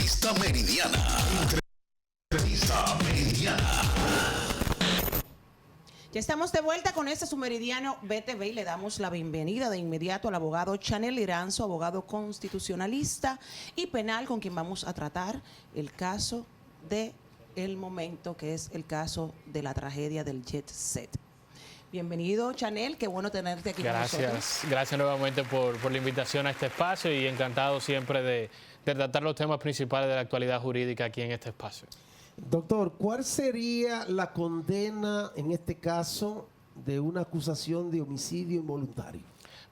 Entrevista Meridiana. Entrevista Meridiana. Ya estamos de vuelta con este su Meridiano BTV y le damos la bienvenida de inmediato al abogado Chanel Liranzo, abogado constitucionalista y penal, con quien vamos a tratar el caso del momento, que es el caso de la tragedia del Jet Set. Bienvenido, Chanel, qué bueno tenerte aquí con nosotros. Gracias nuevamente por la invitación a este espacio y encantado siempre de tratar los temas principales de la actualidad jurídica aquí en este espacio. Doctor, ¿cuál sería la condena en este caso de una acusación de homicidio involuntario?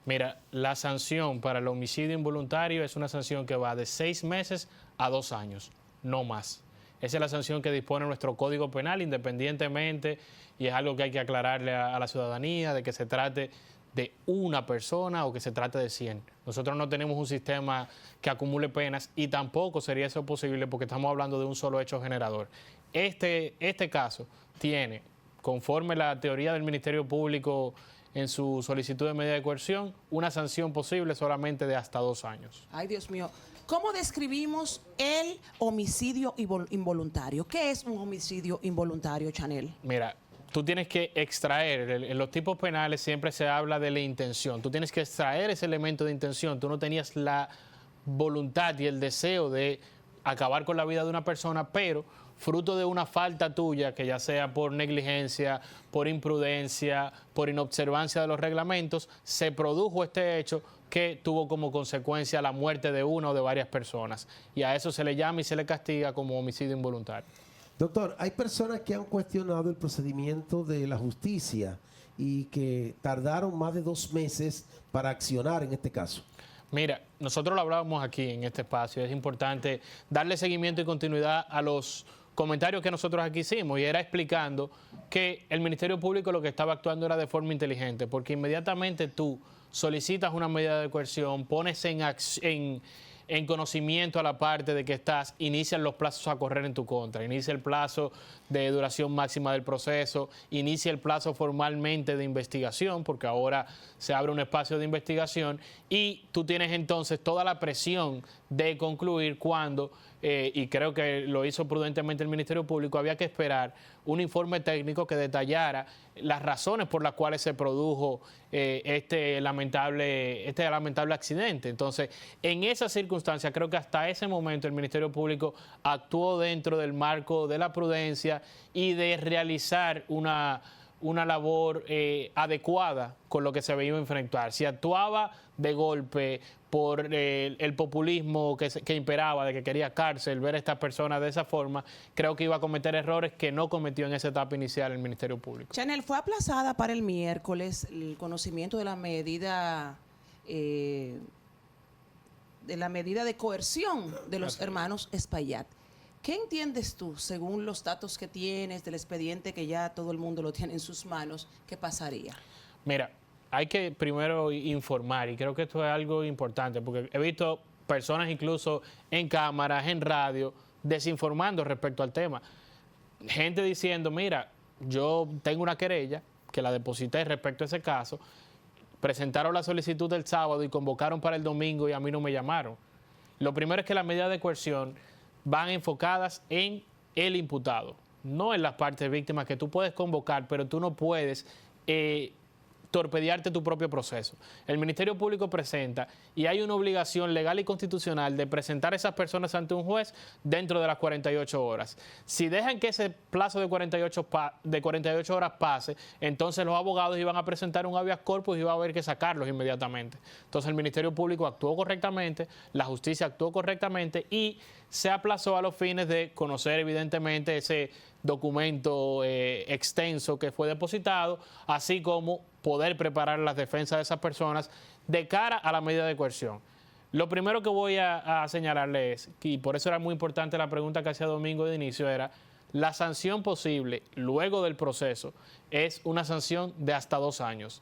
Mira, la sanción para el homicidio involuntario es una sanción que va de 6 meses a 2 años, no más. Esa es la sanción que dispone nuestro Código Penal independientemente, y es algo que hay que aclararle a la ciudadanía, de que se trate de una persona o que se trate de 100. Nosotros no tenemos un sistema que acumule penas y tampoco sería eso posible porque estamos hablando de un solo hecho generador. Este caso tiene, conforme la teoría del Ministerio Público en su solicitud de medida de coerción, una sanción posible solamente de hasta 2 años. Ay, Dios mío. ¿Cómo describimos el homicidio involuntario? ¿Qué es un homicidio involuntario, Chanel? Mira, tú tienes que extraer, en los tipos penales siempre se habla de la intención. Tú tienes que extraer ese elemento de intención. Tú no tenías la voluntad y el deseo de acabar con la vida de una persona, pero fruto de una falta tuya, que ya sea por negligencia, por imprudencia, por inobservancia de los reglamentos, se produjo este hecho que tuvo como consecuencia la muerte de una o de varias personas. Y a eso se le llama y se le castiga como homicidio involuntario. Doctor, hay personas que han cuestionado el procedimiento de la justicia y que tardaron más de 2 meses para accionar en este caso. Mira, nosotros lo hablábamos aquí en este espacio, es importante darle seguimiento y continuidad a los comentarios que nosotros aquí hicimos, y era explicando que el Ministerio Público lo que estaba actuando era de forma inteligente, porque inmediatamente tú solicitas una medida de coerción, pones en conocimiento a la parte de que inician los plazos a correr en tu contra, inicia el plazo de duración máxima del proceso, inicia el plazo formalmente de investigación, porque ahora se abre un espacio de investigación, y tú tienes entonces toda la presión de concluir cuando, y creo que lo hizo prudentemente el Ministerio Público, había que esperar un informe técnico que detallara las razones por las cuales se produjo este lamentable accidente. Entonces, en esa circunstancia, creo que hasta ese momento el Ministerio Público actuó dentro del marco de la prudencia y de realizar una labor adecuada con lo que se veía enfrentar. Si actuaba de golpe por el populismo que imperaba, de que quería cárcel, ver a estas personas de esa forma, creo que iba a cometer errores que no cometió en esa etapa inicial el Ministerio Público. Chanel, fue aplazada para el miércoles el conocimiento de la medida de coerción de los hermanos Espaillat. ¿Qué entiendes tú, según los datos que tienes del expediente que ya todo el mundo lo tiene en sus manos, qué pasaría? Mira, hay que primero informar, y creo que esto es algo importante, porque he visto personas incluso en cámaras, en radio, desinformando respecto al tema. Gente diciendo, mira, yo tengo una querella que la deposité respecto a ese caso, presentaron la solicitud del sábado y convocaron para el domingo y a mí no me llamaron. Lo primero es que las medidas de coerción van enfocadas en el imputado, no en las partes víctimas, que tú puedes convocar, pero tú no puedes torpedearte tu propio proceso. El Ministerio Público presenta, y hay una obligación legal y constitucional de presentar a esas personas ante un juez dentro de las 48 horas. Si dejan que ese plazo de 48 horas pase, entonces los abogados iban a presentar un habeas corpus y iba a haber que sacarlos inmediatamente. Entonces el Ministerio Público actuó correctamente, la justicia actuó correctamente y se aplazó a los fines de conocer evidentemente ese documento extenso que fue depositado, así como poder preparar las defensas de esas personas de cara a la medida de coerción. Lo primero que voy a señalarle es, y por eso era muy importante la pregunta que hacía Domingo de inicio, era la sanción posible luego del proceso es una sanción de hasta 2 años.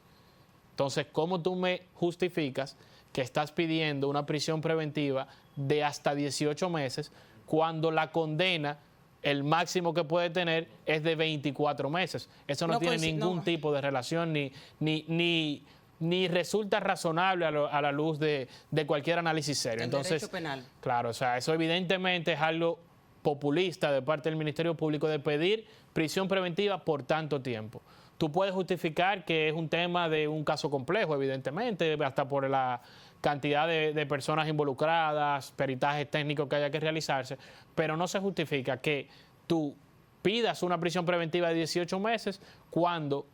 Entonces, ¿cómo tú me justificas que estás pidiendo una prisión preventiva de hasta 18 meses cuando la condena, el máximo que puede tener, es de 24 meses? Eso no tiene ningún tipo de relación ni ni resulta razonable a la luz de cualquier análisis serio. El Entonces, derecho penal. claro, o sea, eso evidentemente es algo populista de parte del Ministerio Público de pedir prisión preventiva por tanto tiempo. Tú puedes justificar que es un tema de un caso complejo, evidentemente, hasta por la cantidad de personas involucradas, peritajes técnicos que haya que realizarse, pero no se justifica que tú pidas una prisión preventiva de 18 meses cuando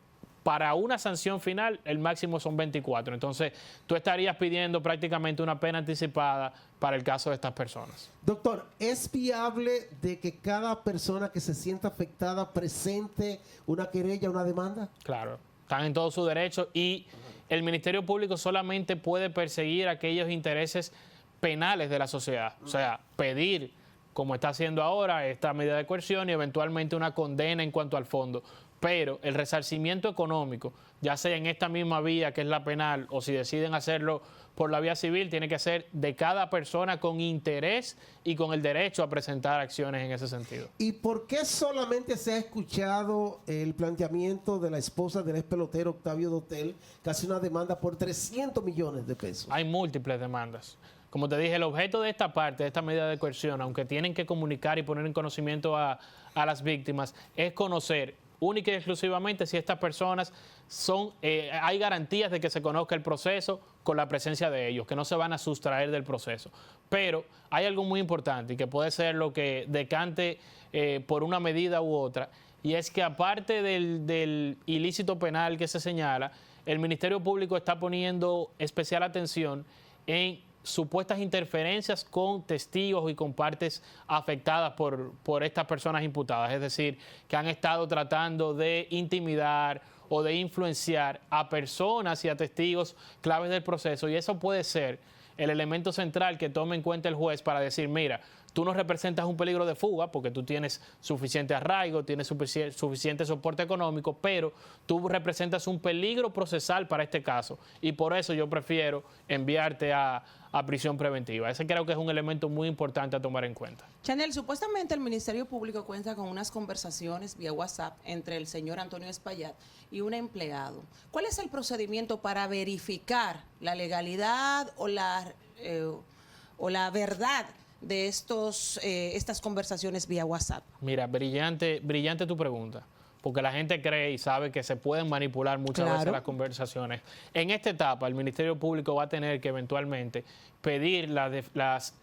para una sanción final el máximo son 24. Entonces, tú estarías pidiendo prácticamente una pena anticipada para el caso de estas personas. Doctor, ¿es viable de que cada persona que se sienta afectada presente una querella, una demanda? Claro, están en todo su derecho y el Ministerio Público solamente puede perseguir aquellos intereses penales de la sociedad. O sea, pedir, como está haciendo ahora, esta medida de coerción y eventualmente una condena en cuanto al fondo. Pero el resarcimiento económico, ya sea en esta misma vía que es la penal o si deciden hacerlo por la vía civil, tiene que ser de cada persona con interés y con el derecho a presentar acciones en ese sentido. ¿Y por qué solamente se ha escuchado el planteamiento de la esposa del ex pelotero Octavio Dotel, que hace una demanda por 300 millones de pesos? Hay múltiples demandas. Como te dije, el objeto de esta parte, de esta medida de coerción, aunque tienen que comunicar y poner en conocimiento a las víctimas, es conocer única y exclusivamente si estas personas son, hay garantías de que se conozca el proceso con la presencia de ellos, que no se van a sustraer del proceso. Pero hay algo muy importante y que puede ser lo que decante por una medida u otra, y es que aparte del ilícito penal que se señala, el Ministerio Público está poniendo especial atención en supuestas interferencias con testigos y con partes afectadas por estas personas imputadas, es decir, que han estado tratando de intimidar o de influenciar a personas y a testigos claves del proceso, y eso puede ser el elemento central que tome en cuenta el juez para decir, mira, tú no representas un peligro de fuga porque tú tienes suficiente arraigo, tienes suficiente soporte económico, pero tú representas un peligro procesal para este caso y por eso yo prefiero enviarte a prisión preventiva. Ese creo que es un elemento muy importante a tomar en cuenta. Chanel, supuestamente el Ministerio Público cuenta con unas conversaciones vía WhatsApp entre el señor Antonio Espaillat y un empleado. ¿Cuál es el procedimiento para verificar la legalidad o la verdad de estas conversaciones vía WhatsApp? Mira, brillante tu pregunta, porque la gente cree y sabe que se pueden manipular muchas veces las conversaciones. En esta etapa, el Ministerio Público va a tener que eventualmente pedir las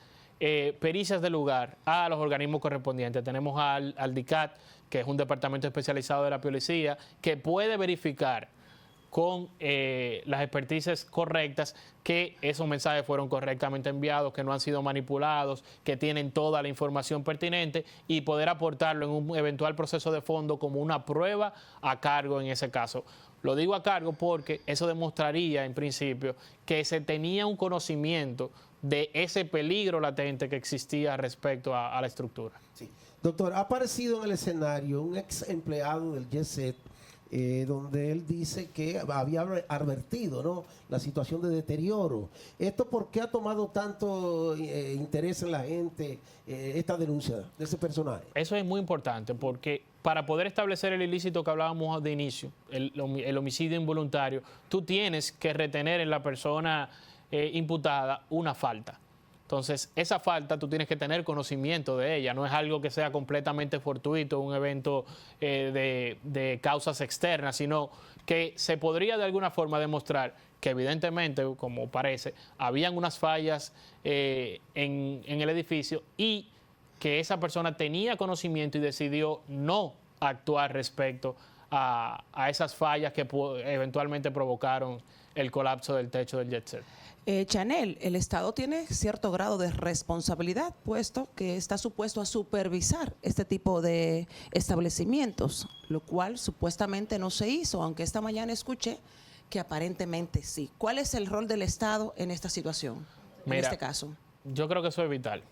pericias del lugar a los organismos correspondientes. Tenemos al DICAT, que es un departamento especializado de la policía, que puede verificar con las expertices correctas que esos mensajes fueron correctamente enviados, que no han sido manipulados, que tienen toda la información pertinente y poder aportarlo en un eventual proceso de fondo como una prueba a cargo en ese caso. Lo digo a cargo porque eso demostraría en principio que se tenía un conocimiento de ese peligro latente que existía respecto a la estructura. Sí. Doctor, ha aparecido en el escenario un ex empleado del Jet donde él dice que había advertido, ¿no?, la situación de deterioro. ¿Esto por qué ha tomado tanto interés en la gente, esta denuncia de ese personaje? Eso es muy importante porque para poder establecer el ilícito que hablábamos de inicio, el homicidio involuntario, tú tienes que retener en la persona imputada una falta. Entonces, esa falta tú tienes que tener conocimiento de ella, no es algo que sea completamente fortuito, un evento de causas externas, sino que se podría de alguna forma demostrar que evidentemente, como parece, habían unas fallas en el edificio y que esa persona tenía conocimiento y decidió no actuar respecto a esas fallas que eventualmente provocaron el colapso del techo del jet set. Chanel, el Estado tiene cierto grado de responsabilidad, puesto que está supuesto a supervisar este tipo de establecimientos, lo cual supuestamente no se hizo, aunque esta mañana escuché que aparentemente sí. ¿Cuál es el rol del Estado en esta situación, en este caso? Yo creo que eso es vital.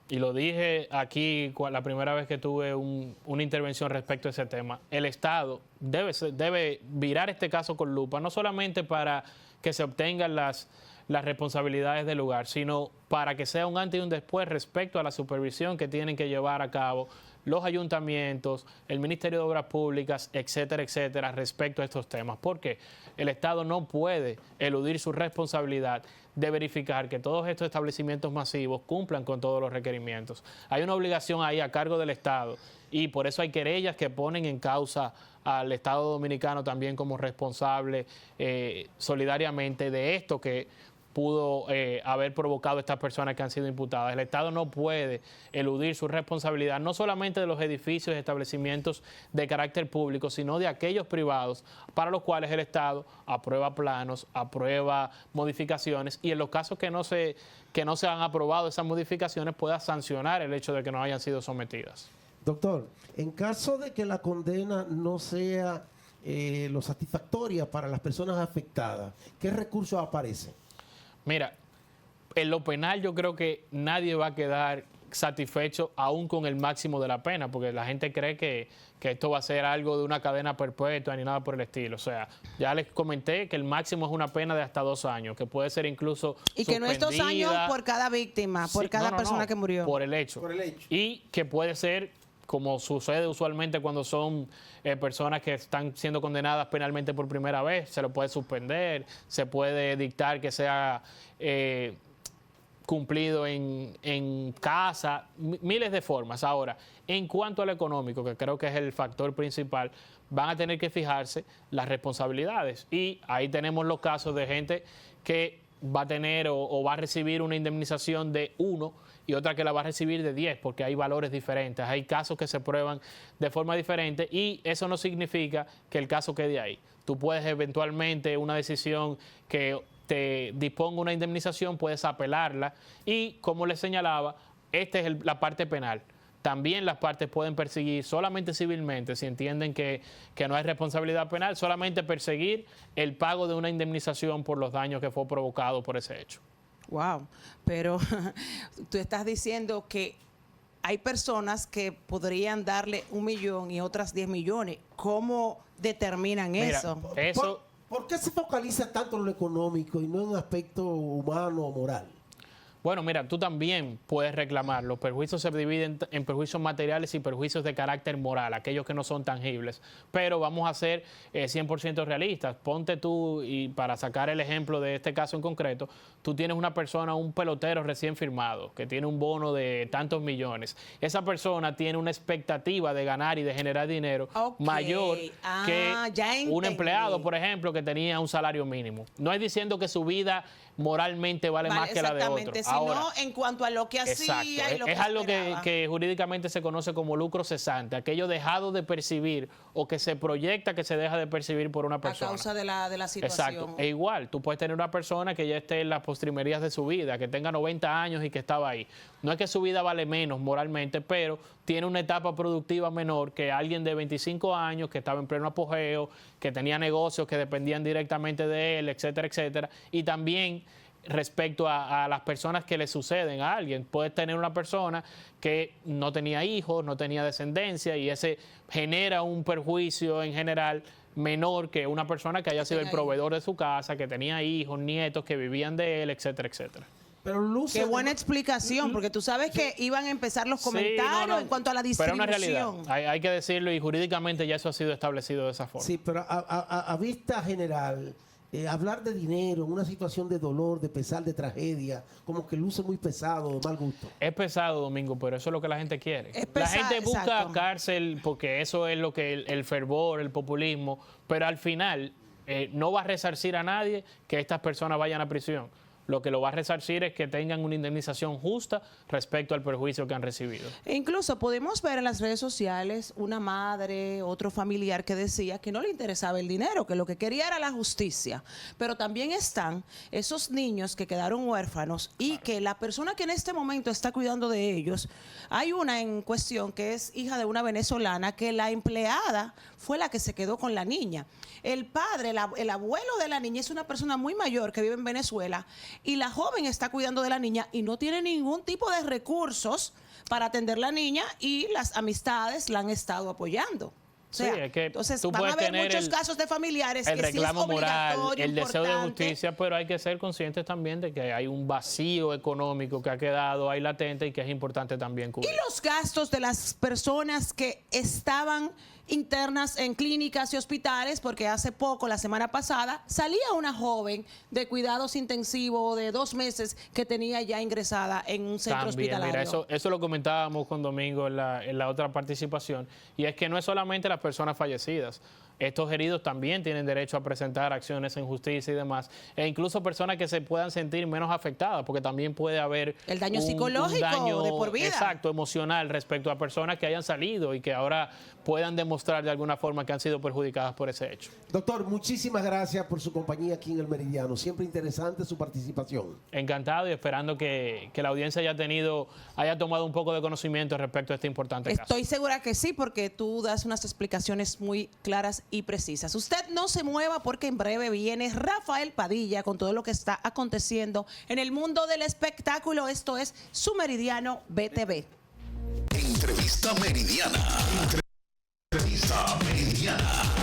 Y lo dije aquí la primera vez que tuve una intervención respecto a ese tema. El Estado debe virar este caso con lupa, no solamente para que se obtengan las las responsabilidades del lugar, sino para que sea un antes y un después respecto a la supervisión que tienen que llevar a cabo los ayuntamientos, el Ministerio de Obras Públicas, etcétera, etcétera, respecto a estos temas. Porque el Estado no puede eludir su responsabilidad de verificar que todos estos establecimientos masivos cumplan con todos los requerimientos. Hay una obligación ahí a cargo del Estado y por eso hay querellas que ponen en causa al Estado dominicano también como responsable solidariamente de esto que pudo haber provocado estas personas que han sido imputadas. El Estado no puede eludir su responsabilidad, no solamente de los edificios y establecimientos de carácter público, sino de aquellos privados para los cuales el Estado aprueba planos, aprueba modificaciones y en los casos que no se han aprobado esas modificaciones pueda sancionar el hecho de que no hayan sido sometidas. Doctor, en caso de que la condena no sea lo satisfactoria para las personas afectadas, ¿qué recursos aparecen? Mira, en lo penal yo creo que nadie va a quedar satisfecho aún con el máximo de la pena, porque la gente cree que esto va a ser algo de una cadena perpetua ni nada por el estilo. O sea, ya les comenté que el máximo es una pena de hasta 2 años, que puede ser incluso y que no es 2 años por cada víctima, por sí, cada persona que murió. Por el hecho. Y que puede ser, como sucede usualmente cuando son personas que están siendo condenadas penalmente por primera vez, se lo puede suspender, se puede dictar que sea cumplido en casa, miles de formas. Ahora, en cuanto al económico, que creo que es el factor principal, van a tener que fijarse las responsabilidades. Y ahí tenemos los casos de gente que va a tener o va a recibir una indemnización de 1 y otra que la va a recibir de 10, porque hay valores diferentes, hay casos que se prueban de forma diferente y eso no significa que el caso quede ahí. Tú puedes eventualmente una decisión que te disponga una indemnización, puedes apelarla y, como les señalaba, esta es la parte penal. También las partes pueden perseguir solamente civilmente, si entienden que no hay responsabilidad penal, solamente perseguir el pago de una indemnización por los daños que fue provocado por ese hecho. Wow, pero tú estás diciendo que hay personas que podrían darle 1 millón y otras 10 millones. ¿Cómo determinan eso? ¿Por qué se focaliza tanto en lo económico y no en aspecto humano o moral? Bueno, mira, tú también puedes reclamar. Los perjuicios se dividen en perjuicios materiales y perjuicios de carácter moral, aquellos que no son tangibles. Pero vamos a ser 100% realistas. Ponte tú, y para sacar el ejemplo de este caso en concreto, tú tienes una persona, un pelotero recién firmado, que tiene un bono de tantos millones. Esa persona tiene una expectativa de ganar y de generar dinero mayor que un empleado, por ejemplo, que tenía un salario mínimo. No es diciendo que su vida moralmente vale más que la de otro. Sino en cuanto a lo que hacía y lo que es algo que jurídicamente se conoce como lucro cesante, aquello dejado de percibir o que se proyecta que se deja de percibir por una persona. A causa de la situación. Exacto. E igual, tú puedes tener una persona que ya esté en las postrimerías de su vida, que tenga 90 años y que estaba ahí. No es que su vida vale menos moralmente, pero tiene una etapa productiva menor que alguien de 25 años que estaba en pleno apogeo, que tenía negocios que dependían directamente de él, etcétera, etcétera. Y también respecto a las personas que le suceden a alguien. Puedes tener una persona que no tenía hijos, no tenía descendencia y ese genera un perjuicio en general menor que una persona que haya sido el proveedor de su casa, que tenía hijos, nietos que vivían de él, etcétera, etcétera. Pero luce qué buena explicación, porque tú sabes que iban a empezar los comentarios en cuanto a la distribución. Pero una realidad, hay que decirlo y jurídicamente ya eso ha sido establecido de esa forma. Sí, pero a vista general, hablar de dinero en una situación de dolor, de pesar, de tragedia, como que luce muy pesado, de mal gusto. Es pesado, Domingo, pero eso es lo que la gente quiere. La gente busca cárcel porque eso es lo que el fervor, el populismo, pero al final no va a resarcir a nadie que estas personas vayan a prisión. Lo que lo va a resarcir es que tengan una indemnización justa respecto al perjuicio que han recibido. E incluso podemos ver en las redes sociales una madre, otro familiar que decía que no le interesaba el dinero, que lo que quería era la justicia. Pero también están esos niños que quedaron huérfanos y que la persona que en este momento está cuidando de ellos, hay una en cuestión que es hija de una venezolana, que la empleada fue la que se quedó con la niña. El padre, el abuelo de la niña es una persona muy mayor que vive en Venezuela y la joven está cuidando de la niña y no tiene ningún tipo de recursos para atender a la niña y las amistades la han estado apoyando. O sea, Sí, es que entonces tú van a puedes haber tener muchos casos de familiares el que sí es reclamo moral, obligatorio, el deseo de importante. justicia, pero hay que ser conscientes también de que hay un vacío económico que ha quedado ahí latente y que es importante también cubrir. Y los gastos de las personas que estaban internas en clínicas y hospitales, porque hace poco, la semana pasada, salía una joven de cuidados intensivos de 2 meses que tenía ya ingresada en un centro También, hospitalario. mira, eso lo comentábamos con Domingo en la otra participación, y es que no es solamente las personas fallecidas. Estos heridos también tienen derecho a presentar acciones en justicia y demás, e incluso personas que se puedan sentir menos afectadas, porque también puede haber El daño un psicológico daño, de por vida. exacto, emocional respecto a personas que hayan salido y que ahora puedan demostrar de alguna forma que han sido perjudicadas por ese hecho. Doctor, muchísimas gracias por su compañía aquí en El Meridiano. Siempre interesante su participación. Encantado y esperando que la audiencia haya tomado un poco de conocimiento respecto a este importante caso. Estoy segura que sí, porque tú das unas explicaciones muy claras y precisas. Usted no se mueva porque en breve viene Rafael Padilla con todo lo que está aconteciendo en el mundo del espectáculo. Esto es Su Meridiano BTV. Entrevista Meridiana. Entrevista Meridiana.